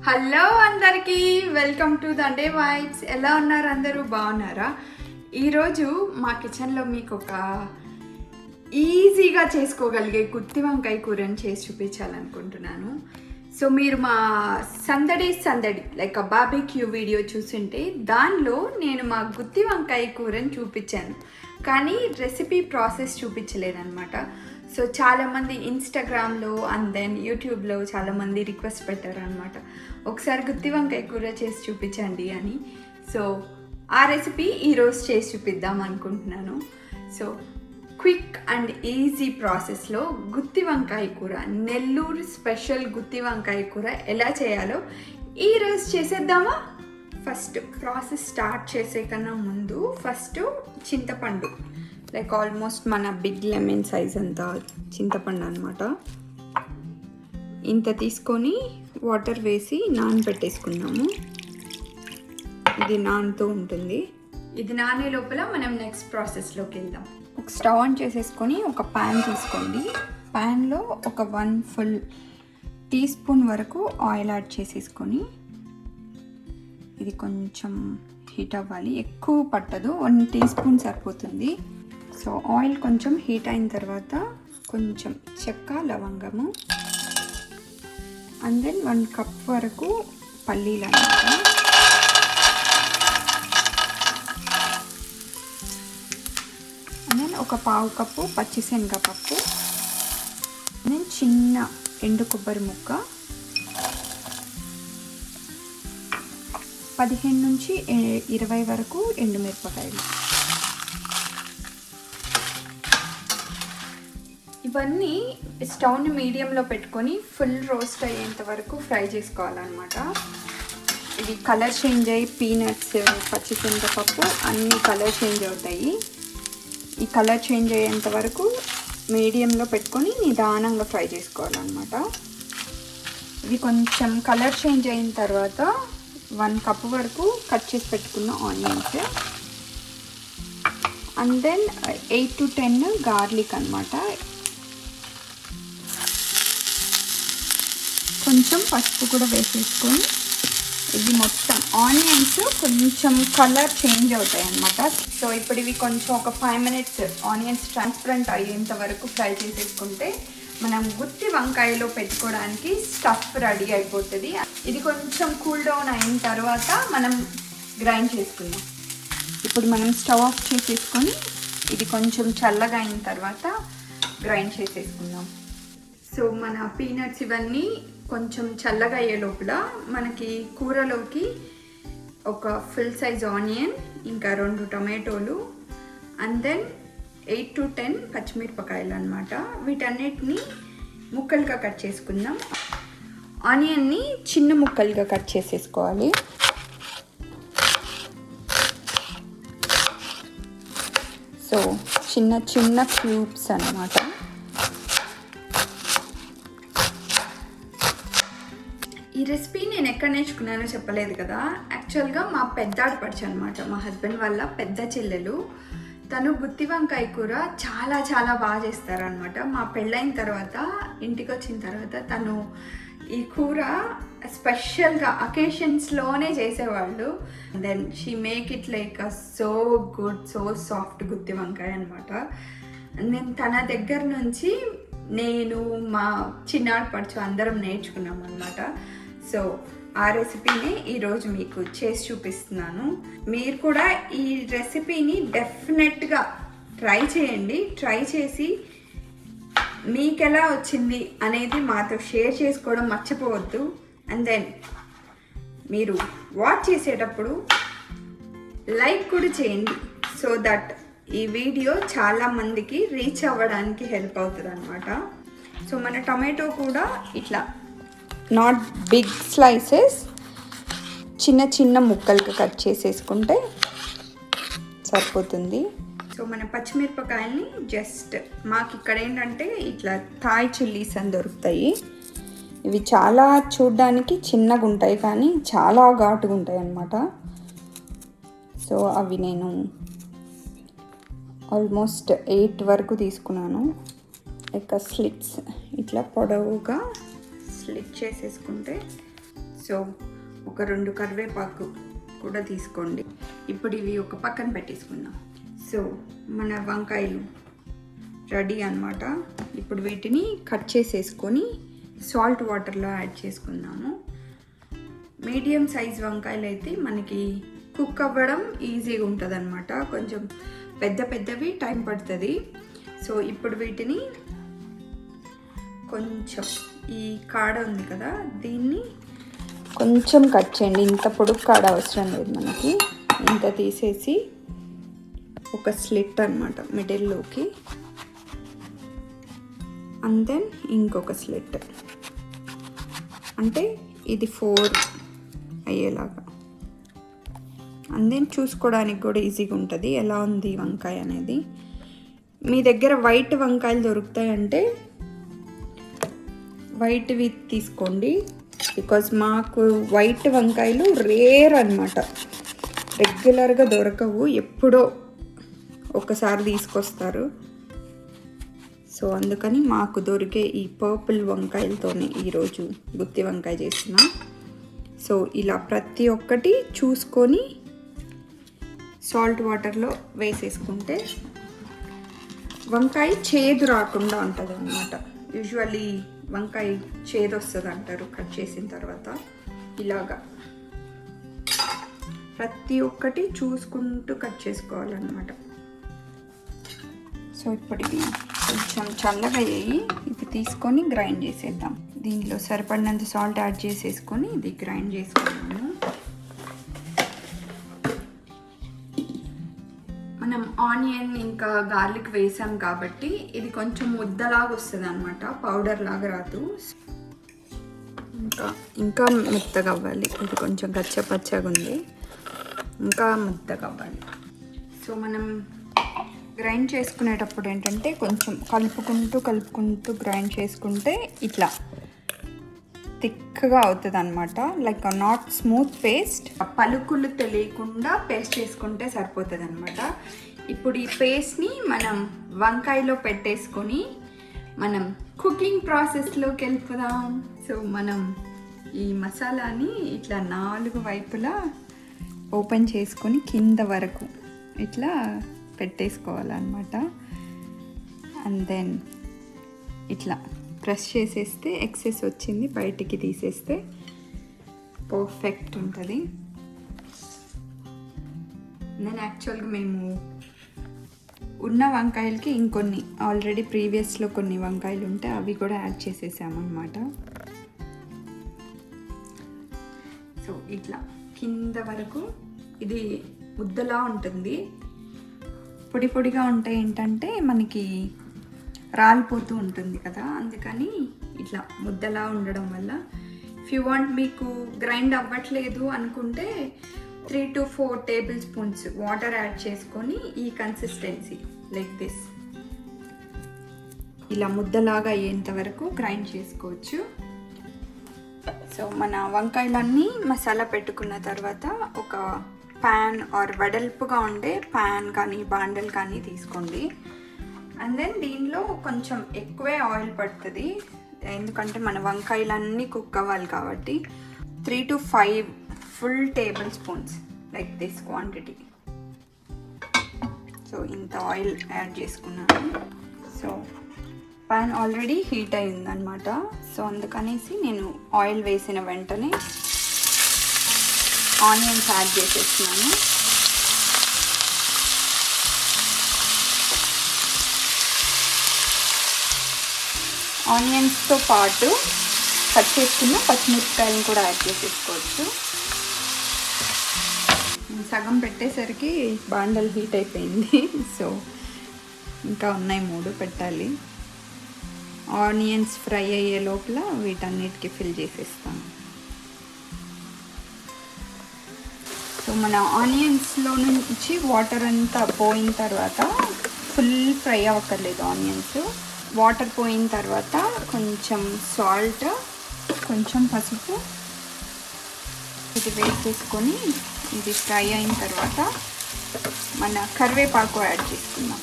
Hello అందరికీ welcome to Dande vibes. ఎలా ఉన్నారు అందరూ? బాగున్నారా? ఈరోజు మా కిచెన్లో మీకు ఒక ఈజీగా చేసుకోగలిగే గుత్తి వంకాయ కూరని చేసి చూపించాలనుకుంటున్నాను. సో మీరు మా సందడి లైక్ బార్బిక్యూ వీడియో చూస్తుంటే దానిలో నేను మా గుత్తి వంకాయ కూరని చూపించాను, కానీ రెసిపీ ప్రాసెస్ చూపించలేదన్నమాట. సో చాలామంది ఇన్స్టాగ్రామ్లో అండ్ దెన్ యూట్యూబ్లో చాలామంది రిక్వెస్ట్ పెట్టారు అనమాట, ఒకసారి గుత్తి వంకాయ కూర చేసి చూపించండి అని. సో ఆ రెసిపీ ఈరోజు చేసి చూపిద్దాం అనుకుంటున్నాను. సో క్విక్ అండ్ ఈజీ ప్రాసెస్లో గుత్తి వంకాయ కూర, నెల్లూరు స్పెషల్ గుత్తి వంకాయ కూర ఎలా చేయాలో ఈరోజు చేసేద్దామా? ఫస్ట్ ప్రాసెస్ స్టార్ట్ చేసే కన్నా ముందు ఫస్ట్ చింతపండు, లైక్ ఆల్మోస్ట్ మన బిగ్ లెమన్ సైజ్ అంత చింతపండు అనమాట, ఇంత తీసుకొని వాటర్ వేసి నానబెట్టేసుకున్నాము. ఇది నానుతూ ఉంటుంది. ఇది నానే లోపల మనం నెక్స్ట్ ప్రాసెస్లోకి వెళ్దాం. ఒక స్టవ్ ఆన్ చేసేసుకొని ఒక ప్యాన్ తీసుకోండి. ప్యాన్లో ఒక 1 ఫుల్ టీ స్పూన్ వరకు ఆయిల్ యాడ్ చేసేసుకొని, ఇది కొంచెం హీట్ అవ్వాలి, ఎక్కువ పట్టదు, 1 టీ స్పూన్ సరిపోతుంది. సో ఆయిల్ కొంచెం హీట్ అయిన తర్వాత కొంచెం చెక్క, లవంగము అండ్ దెన్ 1 కప్ వరకు పల్లీలు అన్నమాట. అండ్ దెన్ ఒక 1/2 కప్పు పచ్చిశనగపప్పు, దెన్ చిన్న ఎండు కొబ్బరి ముక్క, 15 నుంచి 20 వరకు ఎండుమిరపకాయలు. ఇవన్నీ స్టవ్ని మీడియంలో పెట్టుకొని ఫుల్ రోస్ట్ అయ్యేంత వరకు ఫ్రై చేసుకోవాలన్నమాట. ఇవి కలర్ చేంజ్ అయ్యి పీనట్స్, పచ్చిశనగపప్పు అన్నీ కలర్ చేంజ్ అవుతాయి. ఈ కలర్ చేంజ్ అయ్యేంత వరకు మీడియంలో పెట్టుకొని నిదానంగా ఫ్రై చేసుకోవాలన్నమాట. ఇవి కొంచెం కలర్ చేంజ్ అయిన తర్వాత 1 కప్ వరకు కట్ చేసి పెట్టుకున్న onions and then 8 to 10 garlic అన్నమాట. కొంచెం పసుపు కూడా వేసేసుకొని, ఇది మొత్తం ఆనియన్స్ కొంచెం కలర్ చేంజ్ అవుతాయి అన్నమాట. సో ఇప్పుడు ఇవి కొంచెం ఒక 5 minutes ఆనియన్స్ ట్రాన్స్పరెంట్ అయ్యేంత వరకు ఫ్రై చేసేసుకుంటే మనం గుత్తి వంకాయలో పెట్టుకోవడానికి స్టఫ్ రెడీ అయిపోతుంది. ఇది కొంచెం కూల్ డౌన్ అయిన తర్వాత మనం గ్రైండ్ చేసుకుందాం. ఇప్పుడు మనం స్టవ్ ఆఫ్ చేసేసుకొని ఇది కొంచెం చల్లగా అయిన తర్వాత గ్రైండ్ చేసేసుకుందాం. సో మన పీనట్స్ ఇవన్నీ కొంచెం చల్లగా అయ్యే లోపల మనకి కూరలోకి ఒక ఫుల్ సైజ్ ఆనియన్, ఇంకా 2 టొమాటోలు అండ్ దెన్ 8 to 10 పచ్చిమిరపకాయలు అన్నమాట. వీటన్నిటిని ముక్కలుగా కట్ చేసుకుందాం. ఆనియన్ని చిన్న ముక్కలుగా కట్ చేసేసుకోవాలి. సో చిన్న చిన్న క్యూబ్స్ అన్నమాట. ఈ రెసిపీ నేను ఎక్కడ నేర్చుకున్నానో చెప్పలేదు కదా. యాక్చువల్గా మా పెద్ద ఆడపడుచు అనమాట, మా హస్బెండ్ వాళ్ళ పెద్ద చెల్లెలు, తను గుత్తి వంకాయ కూర చాలా చాలా బాగా చేస్తారనమాట. మా పెళ్ళైన తర్వాత ఇంటికి వచ్చిన తర్వాత తను ఈ కూర స్పెషల్గా అకేషన్స్లోనే చేసేవాళ్ళు. Then she make it like so good, so soft గుత్తి వంకాయ అనమాట. నేను తన దగ్గర నుంచి నేను మా చిన్నాడపడుచు అందరం నేర్చుకున్నాం అనమాట. సో ఆ రెసిపీని ఈరోజు మీకు చేసి చూపిస్తున్నాను. మీరు కూడా ఈ రెసిపీని డెఫినెట్గా ట్రై చేయండి. ట్రై చేసి మీకు ఎలా వచ్చింది అనేది మాతో షేర్ చేసుకోవడం మర్చిపోవద్దు. అండ్ దెన్ మీరు వాచ్ చేసేటప్పుడు లైక్ కూడా చేయండి, సో దట్ ఈ వీడియో చాలామందికి రీచ్ అవ్వడానికి హెల్ప్ అవుతుంది అనమాట. సో మన టొమాటో కూడా ఇట్లా నాట్ బిగ్ స్లైసెస్, చిన్న చిన్న ముక్కలుగా కట్ చేసేసుకుంటే సరిపోతుంది. సో మన పచ్చిమిరపకాయల్ని జస్ట్ మాకు ఇక్కడ ఏంటంటే ఇట్లా థాయ్ చిల్లీస్ అని దొరుకుతాయి. ఇవి చాలా చూడ్డానికి చిన్నగా ఉంటాయి కానీ చాలా ఘాటుగా ఉంటాయి అన్నమాట. సో అవి నేను ఆల్మోస్ట్ 8 వరకు తీసుకున్నాను. లైక్ స్లిట్స్ ఇట్లా పొడవుగా స్లిట్ చేసేసుకుంటే సో ఒక 2 కరివేపాకు కూడా తీసుకోండి. ఇప్పుడు ఇవి ఒక పక్కన పెట్టేసుకుందాం. సో మన వంకాయలు రెడీ అన్నమాట. ఇప్పుడు వీటిని కట్ చేసేసుకొని సాల్ట్ వాటర్లో యాడ్ చేసుకుందాము. మీడియం సైజ్ వంకాయలు అయితే మనకి కుక్ అవ్వడం ఈజీగా ఉంటుంది అన్నమాట. కొంచెం పెద్దవి టైం పడుతుంది. సో ఇప్పుడు వీటిని కొంచెం ఈ కాడ ఉంది కదా, దీన్ని కొంచెం కట్ చేయండి. ఇంత పొడుగు కాడ అవసరం లేదు మనకి. ఇంత తీసేసి ఒక స్లిట్ అన్నమాట మిడిల్లోకి, అండ్ దెన్ ఇంకొక స్లిట్, అంటే ఇది 4 అయ్యేలాగా. అండ్ దెన్ చూసుకోవడానికి కూడా ఈజీగా ఉంటుంది ఎలా ఉంది వంకాయ అనేది. మీ దగ్గర వైట్ వంకాయలు దొరుకుతాయంటే వైట్వి తీసుకోండి. బికాజ్ మాకు వైట్ వంకాయలు రేర్ అన్నమాట, రెగ్యులర్గా దొరకవు, ఎప్పుడో ఒకసారి తీసుకొస్తారు. సో అందుకని మాకు దొరికే ఈ పర్పుల్ వంకాయలతోనే ఈరోజు గుత్తి వంకాయ చేసిన. సో ఇలా ప్రతి ఒక్కటి చూసుకొని సాల్ట్ వాటర్లో వేసేసుకుంటే వంకాయ చేదు రాకుండా ఉంటుంది అన్నమాట. యూజువల్లీ వంకాయ చేదు వస్తుంది అంటారు కట్ చేసిన తర్వాత. ఇలాగా ప్రతి ఒక్కటి చూసుకుంటూ కట్ చేసుకోవాలన్నమాట. సో ఇప్పుడు ఇవి కొంచెం చల్లగా అయ్యాయి. ఇవి తీసుకొని గ్రైండ్ చేసేద్దాం. దీనిలో సరిపడినంత సాల్ట్ యాడ్ చేసేసుకొని ఇది గ్రైండ్ చేసుకున్నాము. మనం ఆనియన్ ఇంకా గార్లిక్ వేసాం కాబట్టి ఇది కొంచెం ముద్దలాగా వస్తుంది అనమాట, పౌడర్ లాగా రాదు. ఇంకా మెత్తగా అవ్వాలి. ఇది కొంచెం కచ్చపచ్చగా ఉంది, ఇంకా మెత్తగా అవ్వాలి. సో మనం గ్రైండ్ చేసుకునేటప్పుడు ఏంటంటే కొంచెం కలుపుకుంటూ గ్రైండ్ చేసుకుంటే ఇట్లా థిక్గా అవుతుంది అనమాట. లైక్ నాట్ స్మూత్ పేస్ట్, పలుకులు తెలియకుండా పేస్ట్ చేసుకుంటే సరిపోతుంది అనమాట. ఇప్పుడు ఈ పేస్ట్ని మనం వంకాయలో పెట్టేసుకొని మనం కుకింగ్ ప్రాసెస్లోకి వెళ్ళిపోదాం. సో మనం ఈ మసాలాని ఇట్లా 4 వైపులా ఓపెన్ చేసుకొని కింద వరకు ఇట్లా పెట్టేసుకోవాలన్నమాట. అండ్ దెన్ ఇట్లా ప్రెస్ చేసేస్తే ఎక్సెస్ వచ్చింది బయటికి తీసేస్తే పర్ఫెక్ట్ ఉంటుంది. నేను యాక్చువల్గా మేము ఉన్న వంకాయలకి ఇంకొన్ని ఆల్రెడీ ప్రీవియస్లో కొన్ని వంకాయలు ఉంటే అవి కూడా యాడ్ చేసేసామన్నమాట. సో ఇట్లా కింద వరకు ఇది ముద్దలా ఉంటుంది. పొడిగా ఉంటే ఏంటంటే మనకి రాలిపోతూ ఉంటుంది కదా, అందుకని ఇట్లా ముద్దలా ఉండడం వల్ల. ఇఫ్ యూ వాంట్, మీకు గ్రైండ్ అవ్వట్లేదు అనుకుంటే 3 to 4 table spoons water add చేసుకొని ఈ కన్సిస్టెన్సీ లైక్ దిస్ ఇలా ముద్దలాగా అయ్యేంత వరకు గ్రైండ్ చేసుకోవచ్చు. సో మన వంకాయలన్నీ మసాలా పెట్టుకున్న తర్వాత ఒక ప్యాన్ ఆర్ వెడల్పుగా ఉండే ప్యాన్ కానీ బాండల్ కానీ తీసుకోండి. అండ్ దెన్ దీనిలో కొంచెం ఎక్కువే ఆయిల్ పడుతుంది, ఎందుకంటే మన వంకాయలన్నీ కుక్ అవ్వాలి కాబట్టి. 3 to 5 full table spoons like this quantity. So ఇంత ఆయిల్ యాడ్ చేసుకున్నాను. సో ప్యాన్ ఆల్రెడీ హీట్ అయిందనమాట. సో అందుకనేసి నేను ఆయిల్ వేసిన వెంటనే ఆనియన్స్ యాడ్ చేసేస్తున్నాను. ఆనియన్స్తో పాటు కట్ చేసుకున్న పచ్చిమిరపకాయలను కూడా యాడ్ చేసేసుకోవచ్చు. సగం పెట్టేసరికి బాండల్ హీట్ అయిపోయింది. సో ఇంకా ఉన్నాయి 3 పెట్టాలి. ఆనియన్స్ ఫ్రై అయ్యే లోపల వీటన్నిటికీ ఫిల్ చేసేస్తాను. సో మన ఆనియన్స్లో నుంచి వాటర్ అంతా పోయిన తర్వాత, ఫుల్ ఫ్రై అవ్వక్కర్లేదు ఆనియన్స్, వాటర్ పోయిన తర్వాత కొంచెం సాల్ట్, కొంచెం పసుపు ఇది వేసేసుకొని ఇది ఫ్రై అయిన తర్వాత మన కరివేపాకు యాడ్ చేసుకుందాం.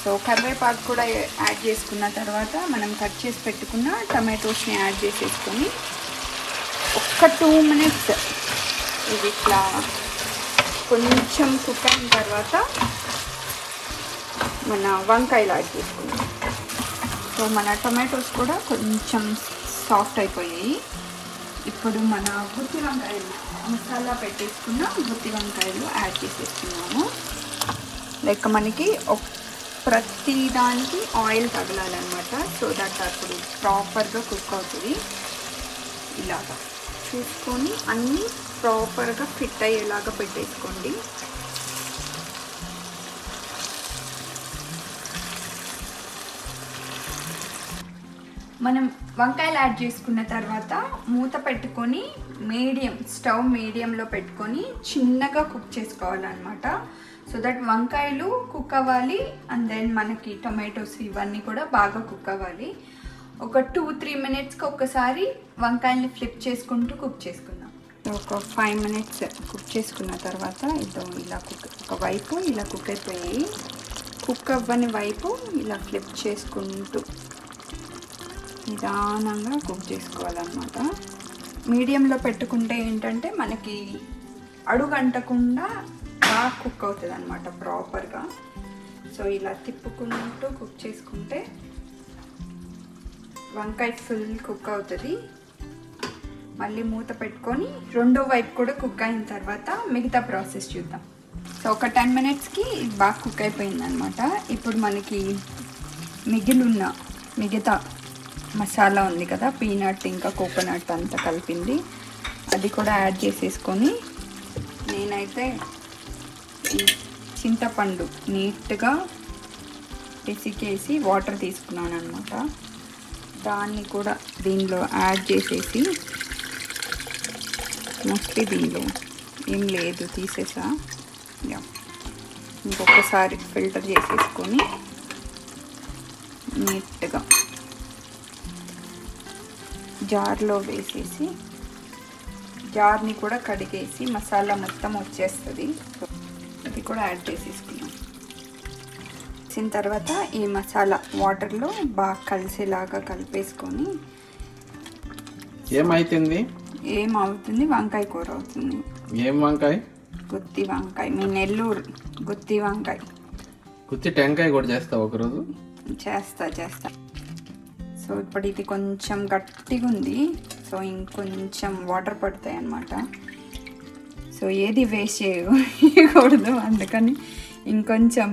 సో కరివేపాకు కూడా యాడ్ చేసుకున్న తర్వాత మనం కట్ చేసి పెట్టుకున్న టమాటోస్ని యాడ్ చేసేసుకొని ఒక్క 2 minutes ఇది ఇట్లా కొంచెం కుక్ అయిన తర్వాత మన వంకాయలు యాడ్ చేసుకున్నాం. సో మన టమాటోస్ కూడా కొంచెం సాఫ్ట్ అయిపోయాయి. ఇప్పుడు మన గుత్తి వంకాయలు మసాలా పెట్టేసుకున్న గుత్తి వంకాయలు యాడ్ చేసేస్తున్నాము. లైక్ మనకి ప్రతి దానికి ఆయిల్ తగలాలన్నమాట. సో దట్ అప్పుడు ప్రాపర్గా కుక్ అవుతుంది. ఇలాగా చూసుకొని అన్నీ ప్రాపర్గా ఫిట్ అయ్యేలాగా పెట్టేసుకోండి. మనం వంకాయలు యాడ్ చేసుకున్న తర్వాత మూత పెట్టుకొని స్టవ్ మీడియంలో పెట్టుకొని చిన్నగా కుక్ చేసుకోవాలన్నమాట. సో దట్ వంకాయలు కుక్ అవ్వాలి అండ్ దెన్ మనకి టొమాటోస్ ఇవన్నీ కూడా బాగా కుక్ అవ్వాలి. ఒక 2-3 minutesకి ఒకసారి వంకాయల్ని ఫ్లిప్ చేసుకుంటూ కుక్ చేసుకుందాం. ఒక 5 minutes కుక్ చేసుకున్న తర్వాత ఇలా ఒకవైపు ఇలా కుక్ అయిపోయాయి. కుక్ అవ్వని వైపు ఇలా ఫ్లిప్ చేసుకుంటూ నిదానంగా కుక్ చేసుకోవాలన్నమాట. మీడియంలో పెట్టుకుంటే ఏంటంటే మనకి అడుగంటకుండా బాగా కుక్ అవుతుంది అన్నమాట ప్రాపర్గా. సో ఇలా తిప్పుకుంటూ కుక్ చేసుకుంటే వంకాయ ఫుల్ కుక్ అవుతుంది. మళ్ళీ మూత పెట్టుకొని రెండో వైపు కూడా కుక్ అయిన తర్వాత మిగతా ప్రాసెస్ చూద్దాం. సో ఒక 10 minutesకి ఇది బాగా కుక్ అయిపోయిందనమాట. ఇప్పుడు మనకి మిగతా మసాలా ఉంది కదా, పీనట్ ఇంకా కోకోనట్ అంతా కలిపింది, అది కూడా యాడ్ చేసేసుకొని నేనైతే ఈ చింతపండు నీట్గా పిసికేసి వాటర్ తీసుకున్నాను అనమాట. దాన్ని కూడా దీనిలో యాడ్ చేసేసి మోస్ట్లీ దీనిలో ఏం లేదు తీసేసా. ఇంకొకసారి ఫిల్టర్ చేసేసుకొని నీట్గా జార్లో వేసేసి జార్ని కూడా కడిగేసి మసాలా మొత్తం వచ్చేస్తుంది. ఇది కూడా యాడ్ చేసేసుకున్నాం. వేసిన తర్వాత ఈ మసాలా వాటర్లో బాగా కలిసేలాగా కలిపేసుకొని ఏమవుతుంది వంకాయ కూర అవుతుంది. ఏం వంకాయ? గుత్తి వంకాయ. మీ నెల్లూరు గుత్తి వంకాయ. గుత్తి టెంకాయ కూడా చేస్తావు ఒకరోజు? చేస్తా. సో ఇప్పుడు ఇది కొంచెం గట్టిగా ఉంది. సో ఇంకొంచెం వాటర్ పడతాయి అన్నమాట. సో ఏది వేస్ట్ చేయకూడదు, అందుకని ఇంకొంచెం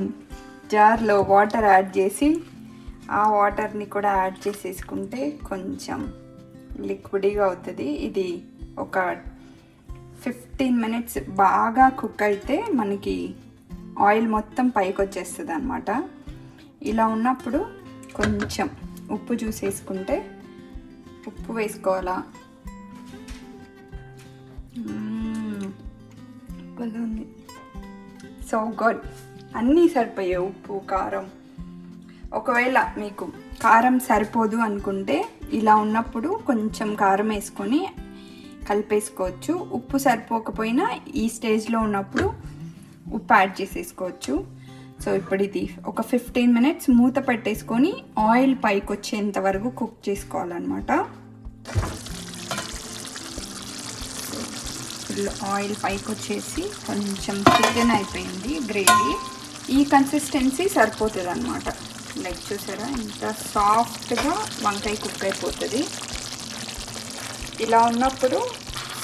జార్లో వాటర్ యాడ్ చేసి ఆ వాటర్ని కూడా యాడ్ చేసేసుకుంటే కొంచెం లిక్విడ్గా అవుతుంది. ఇది ఒక 15 minutes బాగా కుక్ అయితే మనకి ఆయిల్ మొత్తం పైకి వచ్చేస్తుంది అన్నమాట. ఇలా ఉన్నప్పుడు కొంచెం ఉప్పు చూసేసుకుంటే, ఉప్పు వేసుకోవాలా. ఉంది. సో గుడ్, అన్నీ సరిపోయాయి, ఉప్పు కారం. ఒకవేళ మీకు కారం సరిపోదు అనుకుంటే ఇలా ఉన్నప్పుడు కొంచెం కారం వేసుకొని కలిపేసుకోవచ్చు. ఉప్పు సరిపోకపోయినా ఈ స్టేజ్లో ఉన్నప్పుడు ఉప్పు యాడ్ చేసేసుకోవచ్చు. సో ఇప్పుడు ఇది ఒక 15 minutes మూత పెట్టేసుకొని ఆయిల్ పైకి వచ్చేంత వరకు కుక్ చేసుకోవాలన్నమాట. ఆయిల్ పైకి వచ్చేసి కొంచెం థిన్ అయిపోయింది గ్రేవీ. ఈ కన్సిస్టెన్సీ సరిపోతుంది అన్నమాట. లైక్ చూసారా ఇంత సాఫ్ట్గా వంకాయ కుక్ అయిపోతుంది. ఇలా ఉన్నప్పుడు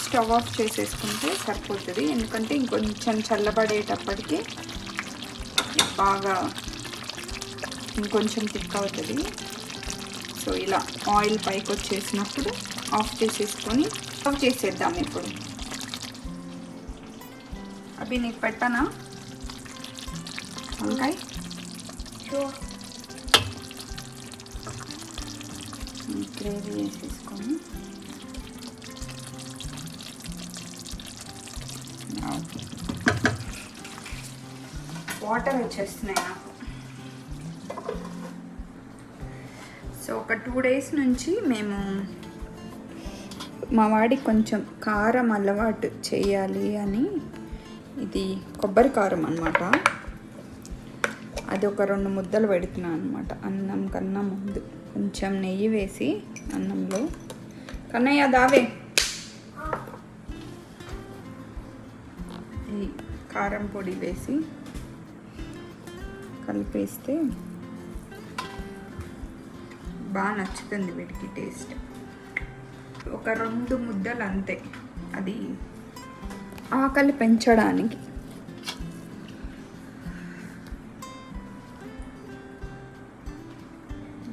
స్టవ్ ఆఫ్ చేసేసుకుంటే సరిపోతుంది. ఎందుకంటే ఇంకొంచెం చల్లబడేటప్పటికి బాగా ఇంకొంచెం థిక్ అవుతుంది. సో ఇలా ఆయిల్ పైకి వచ్చేసినప్పుడు ఆఫ్ చేసేసుకొని సర్వ్ చేసేద్దాం. ఇప్పుడు అవి నీకు పెట్టనా వంకాయ? గ్రేవీ వేసేసుకొని వాటర్ వచ్చేస్తున్నాయి నాకు. సో ఒక 2 days నుంచి మేము మా వాడికి కొంచెం కారం అలవాటు చేయాలి అని, ఇది కొబ్బరి కారం అన్నమాట. అది ఒక 2 ముద్దలు పెడుతున్నాను అనమాట. అన్నం కన్నా ముందు కొంచెం నెయ్యి వేసి అన్నంలో. కన్నయ్య దావే ఈ కారం పొడి వేసి కలిపేస్తే బాగా నచ్చుతుంది వీటికి టేస్ట్. ఒక 2 ముద్దలు అంతే, అది ఆకలి పెంచడానికి.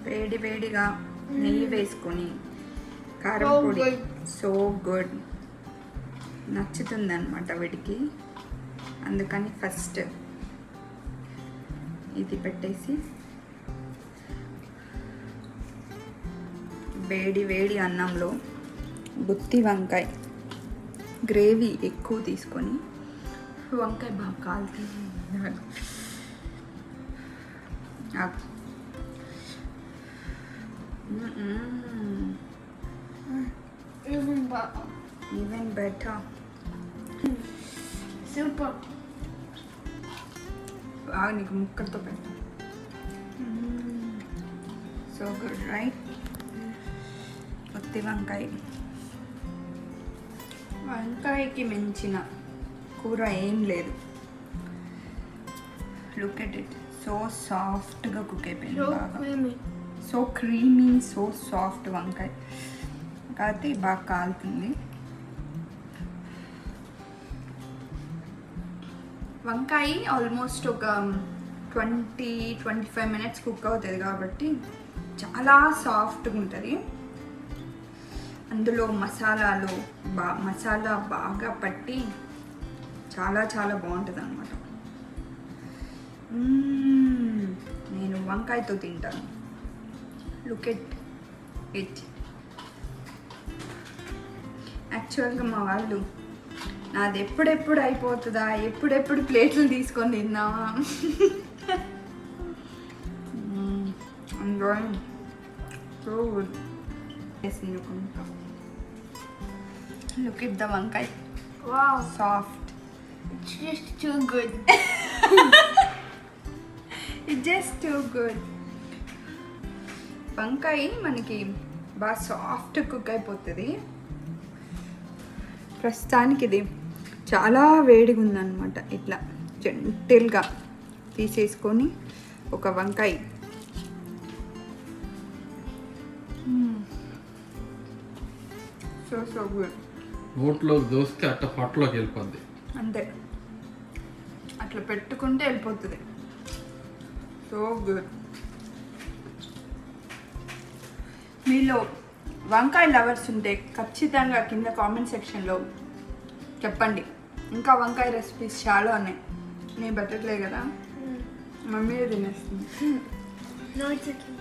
వేడి వేడిగా నెయ్యి వేసుకొని కారం పొడి, సో గుడ్, నచ్చుతుంది అనమాట వీడికి. అందుకని ఫస్ట్ ఇది పెట్టేసి వేడి వేడి అన్నంలో గుత్తి వంకాయ గ్రేవీ ఎక్కువ తీసుకొని, వంకాయ బాగా కాలుతుంది. Even better. Super. బాగా నీకు ముక్కలతో పెట్టు. So good right. గుత్తి వంకాయ, వంకాయకి మించిన కూర ఏం లేదు. లుక్ ఎట్ ఇట్, సో సాఫ్ట్గా కుక్ అయిపోయింది. So బాగా creamy. So creamy, so soft వంకాయ కాబట్టి బాగా కాలుతుంది. వంకాయ ఆల్మోస్ట్ ఒక 20-25 మినిట్స్ కుక్ అవుతుంది కాబట్టి చాలా సాఫ్ట్గా ఉంటుంది. అందులో మసాలా బాగా పట్టి చాలా చాలా బాగుంటుంది అన్నమాట. నేను వంకాయతో తింటాను. Look at it. యాక్చువల్గా మా వాళ్ళు నాది ఎప్పుడెప్పుడు అయిపోతుందా, ఎప్పుడెప్పుడు ప్లేట్లు తీసుకొని తిన్నావా. So good. Look at the వంకాయ, Wow. Soft. It's just too good. It's just too good. వంకాయ మనకి బాగా సాఫ్ట్ కుక్ అయిపోతుంది. ప్రస్తుతానికి ఇది చాలా వేడిగా ఉందన్నమాట. ఇట్లా జెంటిల్గా తీసేసుకొని ఒక వంకాయ సో గుడ్. నోట్లోకి దోస్తే అట్ట పొట్టలోకి వెళ్ళిపోద్ది. అంతే, అట్లా పెట్టుకుంటే వెళ్ళిపోతుంది. So good. మీలో వంకాయ లవర్స్ ఉంటే ఖచ్చితంగా కింద కామెంట్ సెక్షన్లో చెప్పండి. ఇంకా వంకాయ రెసిపీస్ చాలా ఉన్నాయి. నేను పెట్టట్లే కదా, మమ్మీ తినేస్తుంది. No, it's okay.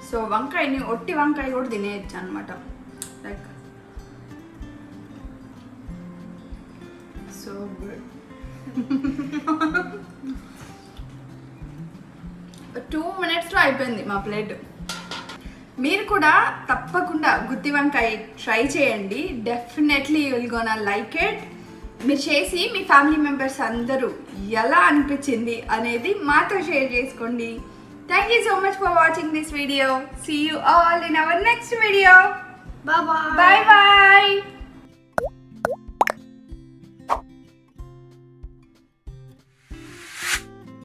సో వంకాయని ఒట్టి వంకాయ కూడా తినేయచ్చు అనమాట. Like so good. 2 minutesలో అయిపోయింది మా ప్లేట్. మీరు కూడా తప్పకుండా గుత్తి వంకాయ ట్రై చేయండి. Definitely you will gonna like it. మీరు చేసి మీ ఫ్యామిలీ మెంబర్స్ అందరూ ఎలా అనిపించింది అనేది మాతో షేర్ చేసుకోండి. Thank you so much for watching this video. See you all in our next video. Bye-bye. Bye bye.